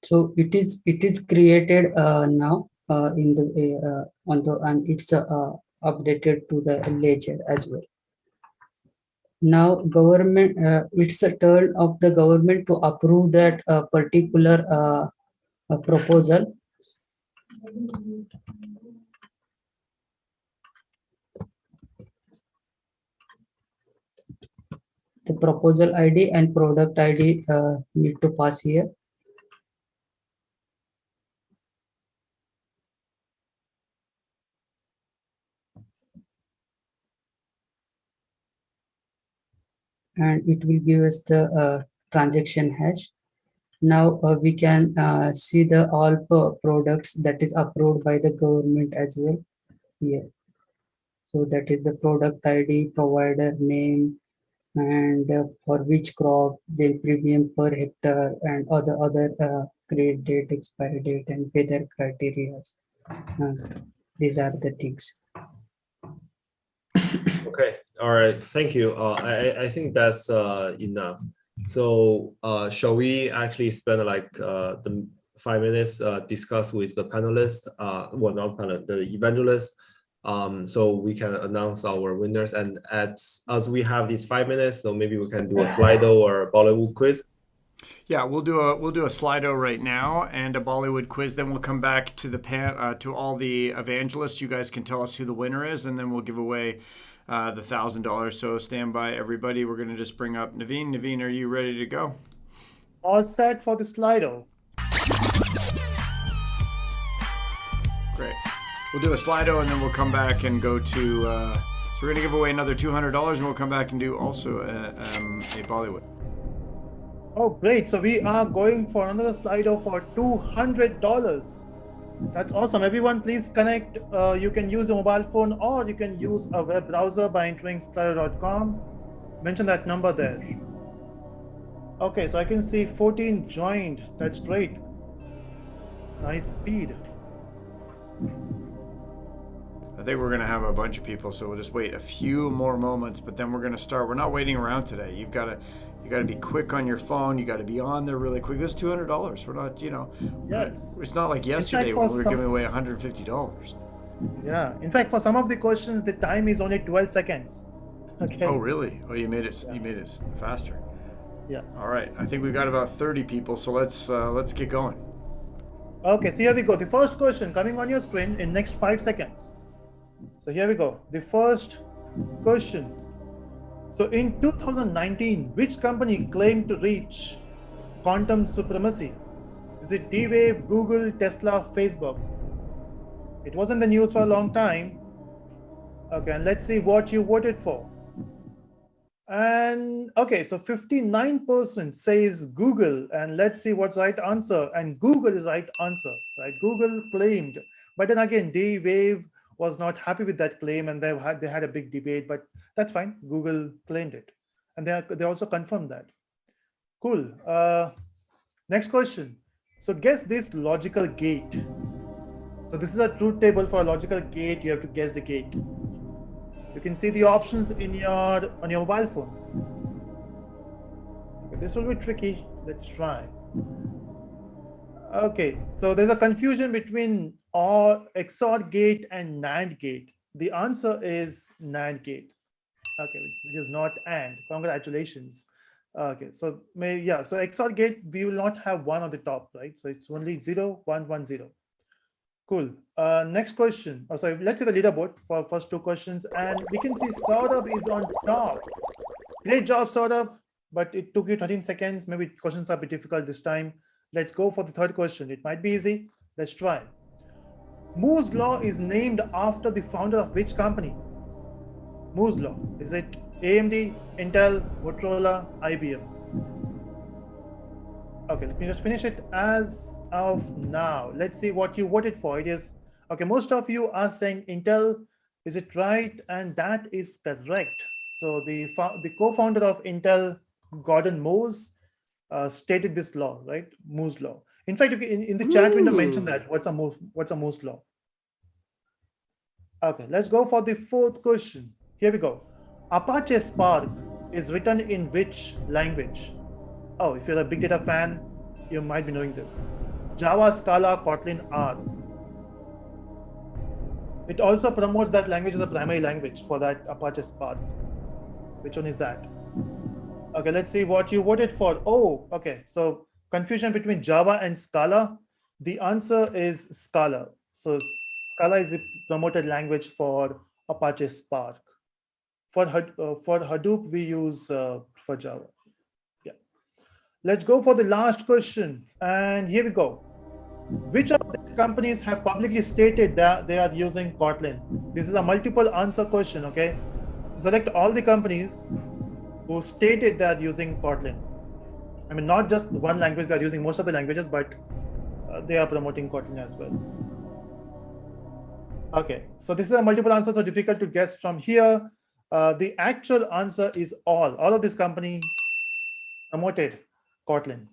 So it is created now in the on the, and it's updated to the ledger as well. Now government, it's a turn of the government to approve that particular proposal. The proposal ID and product ID need to pass here. And it will give us the transaction hash. Now we can see the all products that is approved by the government as well here. So that is the product ID, provider name, and for which crop, then premium per hectare, and other grade date, expiry date, and weather criteria. These are the things. Okay, all right, thank you. I think that's enough. So shall we actually spend like the 5 minutes discuss with the panelists, well, not panel, the evangelists, so we can announce our winners. And as we have these 5 minutes, so maybe we can do a Slido or a Bollywood quiz. Yeah, we'll do a Slido right now and a Bollywood quiz. Then we'll come back to the to all the evangelists. You guys can tell us who the winner is, and then we'll give away the $1,000. So stand by, everybody. We're going to just bring up Naveen. Naveen, are you ready to go? All set for the Slido. Great. We'll do a Slido, and then we'll come back and go to. So we're going to give away another $200, and we'll come back and do also a Bollywood. Oh, great. So we are going for another Slido for $200. That's awesome. Everyone, please connect. You can use a mobile phone or you can use a web browser by entering slido.com. Mention that number there. Okay, so I can see 14 joined. That's great. Nice speed. I think we're going to have a bunch of people, so we'll just wait a few more moments, but then we're going to start. We're not waiting around today. You got to be quick on your phone. You got to be on there really quick. This is $200. We're not, Yes. It's not like yesterday when we were giving away $150. Yeah. In fact, for some of the questions, the time is only 12 seconds. Okay. Oh, really? Oh, you made it faster. Yeah. All right. I think we've got about 30 people, so let's get going. Okay, so here we go. The first question coming on your screen in next 5 seconds. So here we go. The first question. So in 2019, which company claimed to reach quantum supremacy? Is it D-Wave, Google, Tesla, Facebook? It was in the news for a long time. Okay, and let's see what you voted for. And okay, so 59% says Google, and let's see what's right answer. And Google is right answer, right? Google claimed, but then again, D-Wave was not happy with that claim, and they had a big debate, but that's fine. Google claimed it, and they also confirmed that. Cool. Next question. So guess this logical gate. So this is a truth table for a logical gate. You have to guess the gate. You can see the options on your mobile phone. Okay, this will be tricky. Let's try. Okay, so there's a confusion between XOR gate and NAND gate. The answer is NAND gate. Okay, which is not AND. Congratulations. Okay, so so XOR gate, we will not have 1 on the top, right? So it's only 0, 1, 1, 0. Cool. Next question. Oh, sorry, let's see the leaderboard for first 2 questions. And we can see Saurabh is on top. Great job, Saurabh. But it took you 13 seconds. Maybe questions are a bit difficult this time. Let's go for the third question. It might be easy. Let's try. Moore's Law is named after the founder of which company? Moore's Law. Is it AMD, Intel, Motorola, IBM? Okay, let me just finish it as of now. Let's see what you voted for. It is, okay, most of you are saying Intel. Is it right? And that is correct. So the co-founder of Intel, Gordon Moore, stated this law, right? Moore's Law. In fact, in the chat window, mention that. What's a Moore's Law? Okay, let's go for the fourth question. Here we go. Apache Spark is written in which language? Oh, if you're a big data fan, you might be knowing this. Java, Scala, Kotlin, R. It also promotes that language as a primary language for that Apache Spark. Which one is that? Okay, let's see what you voted for. Oh, okay. So confusion between Java and Scala. The answer is Scala. So Scala is the promoted language for Apache Spark. For Hadoop, we use for Java. Yeah. Let's go for the last question. And here we go. Which of these companies have publicly stated that they are using Kotlin? This is a multiple answer question, okay? Select all the companies who stated they are using Kotlin. I mean, not just one language, they're using most of the languages, but they are promoting Kotlin as well. Okay, so this is a multiple answer, so difficult to guess from here. The actual answer is all. All of this company promoted Kotlin.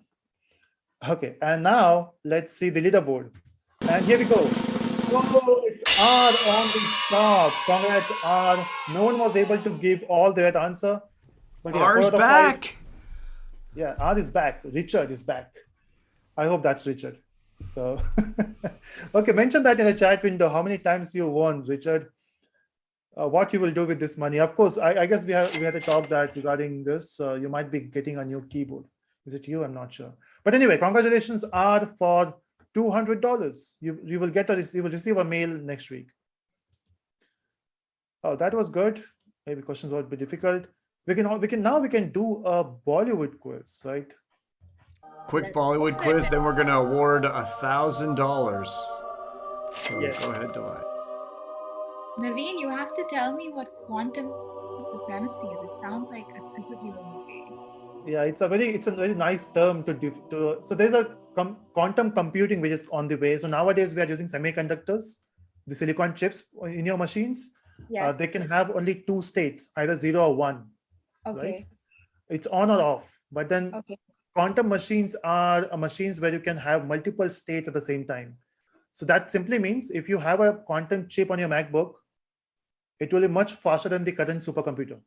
Okay, and now let's see the leaderboard. And here we go. Oh, it's R on the top. Congrats, R. No one was able to give all the right answer. But yeah, R's 4 out of 5. back. Yeah, R is back. Richard is back. I hope that's Richard. So, okay, mention that in the chat window. How many times you won, Richard? What you will do with this money? Of course, I guess we had to talk that regarding this. You might be getting a new keyboard. Is it you? I'm not sure. But anyway, congratulations are for $200. You will receive a mail next week. Oh, that was good. Maybe questions would be difficult. We can do a Bollywood quiz, right? Quick Bollywood quiz, then we're gonna award $1,000. So Yes. Go ahead, Delight. Naveen, you have to tell me what quantum supremacy is. It sounds like a superhero movie. Yeah, it's a very nice term to so there's a quantum computing which is on the way. So nowadays we are using semiconductors, the silicon chips in your machines. Yes. They can have only 2 states, either 0 or 1. Okay. Right? It's on or off. But then Okay. quantum machines are machines where you can have multiple states at the same time. So that simply means if you have a quantum chip on your MacBook, it will be much faster than the current supercomputer.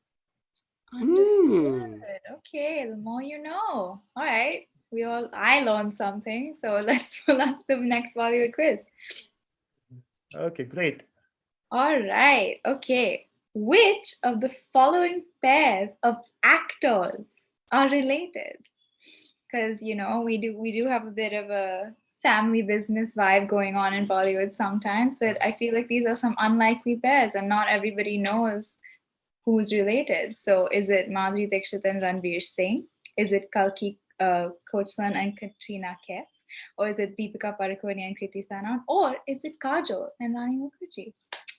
Understood. Okay, the more you know. All right. I learned something. So let's pull up the next Bollywood quiz. Okay, great. All right. Okay. Which of the following pairs of actors are related? Because we do have a bit of a family business vibe going on in Bollywood sometimes, but I feel like these are some unlikely pairs and not everybody knows who's related. So is it Madhuri Dixit and Ranveer Singh? Is it Kalki Kochman and Katrina Kaif? Or is it Deepika Padukone and Kriti Sanon? Or is it Kajol and Rani Mukherjee?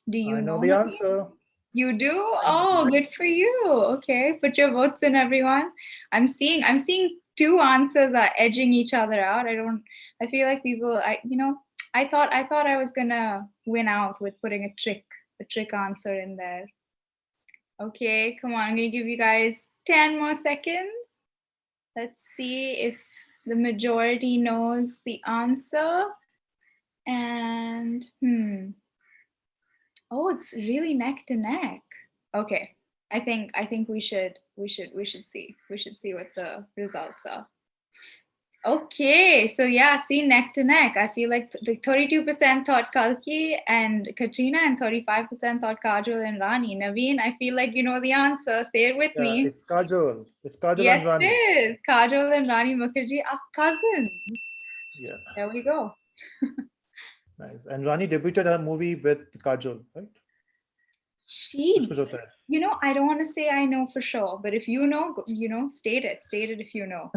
Do you I know know the answer. You do? Oh, good for you. Okay, put your votes in, everyone. I'm seeing 2 answers are edging each other out. I feel like people, I thought I was gonna win out with putting a trick answer in there. Okay, come on, I'm gonna give you guys 10 more seconds. Let's see if the majority knows the answer. And oh, it's really neck to neck. Okay, I think we should see what the results are. Okay, so yeah, see, neck to neck. I feel like the 32% thought Kalki and Katrina, and 35% thought Kajol and Rani. Naveen, I feel like you know the answer. Say it with me. It's Kajol. It's Kajol Yes, and Rani. it is. Kajol and Rani Mukherjee are cousins. Yeah. There we go. Nice. And Rani debuted her movie with Kajol, right? I don't want to say I know for sure, but if you know, state it if you know.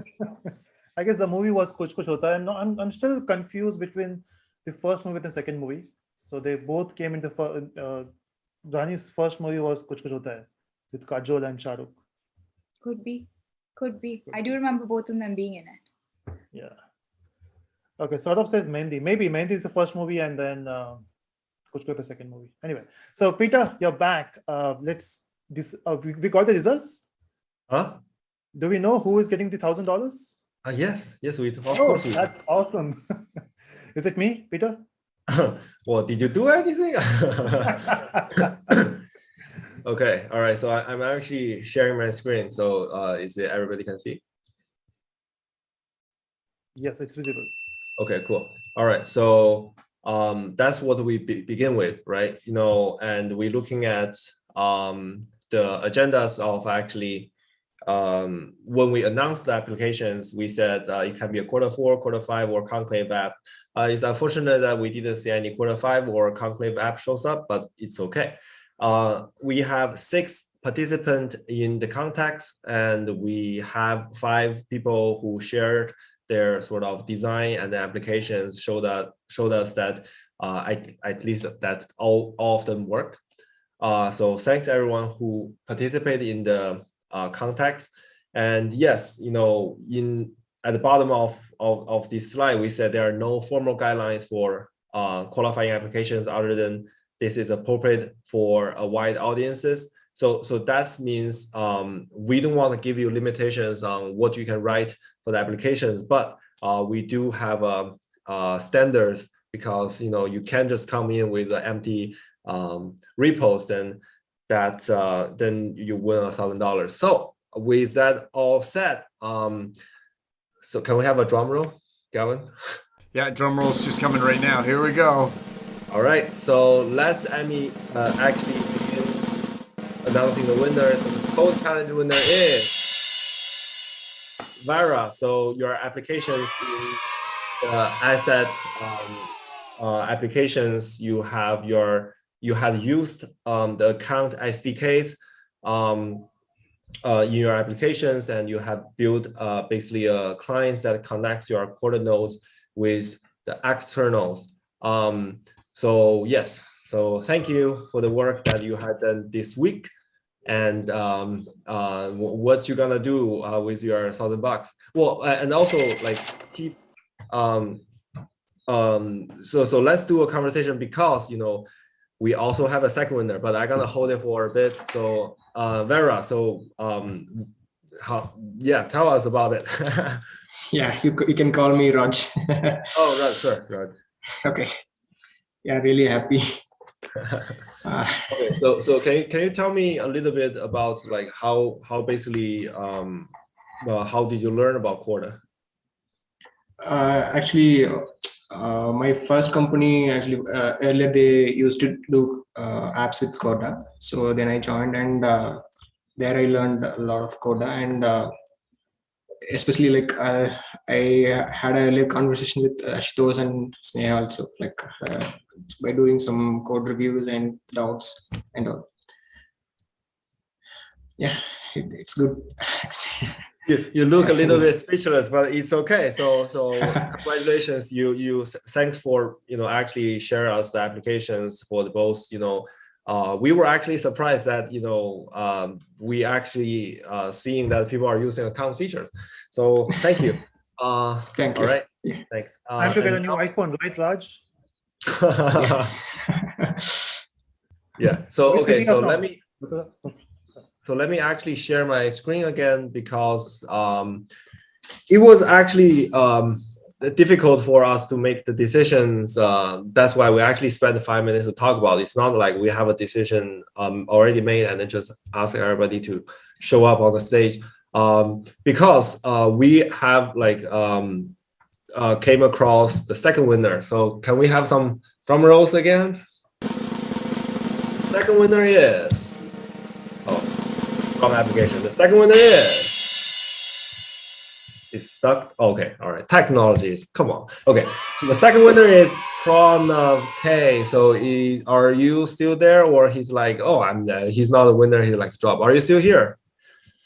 I guess the movie was Kuch Kuch Hota Hai. I'm still confused between the first movie and the second movie. So they both came into Rani's first movie was Kuch Kuch Hota Hai with Kajol and Shah Rukh. Could be. I do remember both of them being in it. Yeah. Okay, sort of says Mehndi. Maybe Mehndi is the first movie and then Kuch Kuch the second movie. Anyway, so Peter, you're back. We got the results. Huh? Do we know who is getting the $1,000? Yes, we do. Of course we do. That's awesome. Is it me, Peter? Well, did you do anything? Okay, all right. So I'm actually sharing my screen. So is it everybody can see? Yes, it's visible. Okay, cool. All right. So that's what we begin with, right? You know, and we're looking at the agendas of actually when we announced the applications, we said it can be a quarter 4, quarter 5, or conclave app. It's unfortunate that we didn't see any quarter 5 or conclave app shows up, but it's okay. We have 6 participants in the context, and we have 5 people who shared their sort of design and the applications showed us that at least that all of them worked. So thanks everyone who participated in the context. And yes, you know, at the bottom of this slide, we said there are no formal guidelines for qualifying applications other than this is appropriate for a wide audiences. So that means we don't want to give you limitations on what you can write for the applications, but we do have standards, because you know you can't just come in with an empty repost and that then you win $1,000. So with that all said, so can we have a drum roll, Gavin? Yeah, drum roll's just coming right now. Here we go. All right, so let's actually begin announcing the winners. So the code challenge winner is Vara. So your applications in the asset applications, you had used the account SDKs in your applications, and you have built basically a clients that connects your quarter nodes with the externals. So yes, so thank you for the work that you had done this week, and what you're gonna do with your $1,000. Well, and also like keep so let's do a conversation, because you know we also have a second winner, but I'm gonna hold it for a bit. So Vera, so tell us about it. Yeah, you can call me Raj. Oh, right, sure, right. Okay. Yeah, really happy. Okay, so can you tell me a little bit about like how basically how did you learn about Corda? Actually, my first company actually earlier they used to do apps with Coda. So then I joined, and there I learned a lot of Coda, and especially like I had a earlier conversation with Ashutosh and Sneha also, like by doing some code reviews and doubts and all. Yeah, it's good. You look a little bit speechless, but it's okay. So congratulations, you thanks for actually share us the applications for the both. We were actually surprised that we actually seeing that people are using account features. So thank you. Thank you. All right, thanks. Time to get a new iPhone, right, Raj? Yeah. So okay. So now? let me actually share my screen again, because it was actually difficult for us to make the decisions. That's why we actually spent 5 minutes to talk about it. It's not like we have a decision already made and then just ask everybody to show up on the stage, because we have like came across the second winner. So can we have some drum rolls again? Second winner is application. The second winner is stuck. Okay, all right. Technologies. Come on. Okay, so the second winner is Pranav K. So are you still there, or he's like, oh, he's not a winner. He's like drop. Are you still here?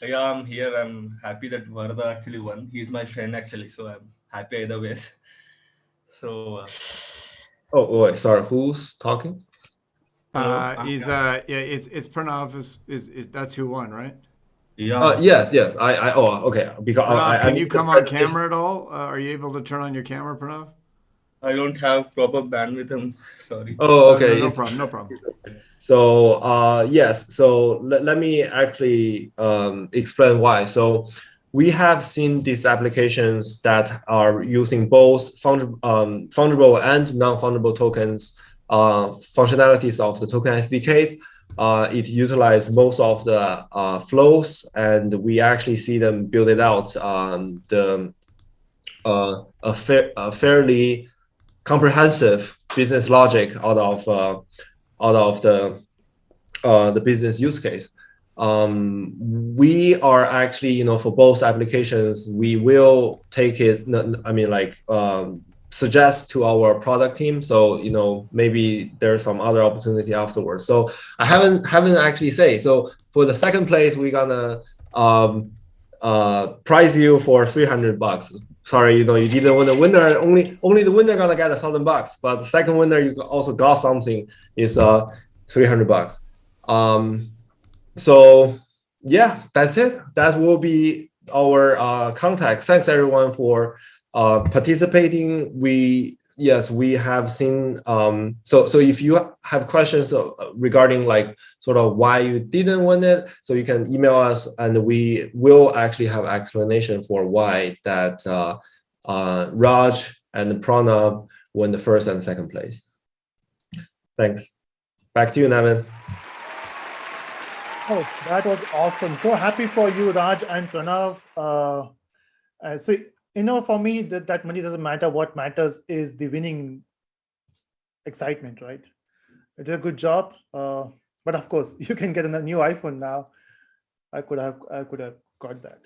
Yeah, I'm here. I'm happy that Varda actually won. He's my friend actually, so I'm happy either ways. So. Oh wait, sorry. Who's talking? It's Pranav. Is that's who won, right? Yeah. Yes. Okay. Because Pranav, can you come on camera at all? Are you able to turn on your camera, Pranav? I don't have proper bandwidth. I'm sorry. Oh, okay. No problem. No problem. So yes. So let me actually explain why. So we have seen these applications that are using both fungible and non-fungible tokens functionalities of the token SDKs. It utilizes most of the flows, and we actually see them build it out a fairly comprehensive business logic out of the business use case. We are actually, for both applications, we will take it. I mean, like suggest to our product team. So maybe there's some other opportunity afterwards. So I haven't actually say. So for the second place, we're gonna price you for $300. Sorry, you didn't win the winner. Only the winner gonna get $1,000. But the second winner, you also got something, is $300. So yeah, that's it. That will be our contact. Thanks everyone for participating. We have seen. So if you have questions regarding like sort of why you didn't win it, so you can email us, and we will actually have explanation for why that Raj and Pranab won the first and second place. Thanks. Back to you, Nevin. Oh, that was awesome. So happy for you, Raj and Pranav. So, for me, that money doesn't matter. What matters is the winning excitement, right? You did a good job. But of course, you can get a new iPhone now. I could have got that.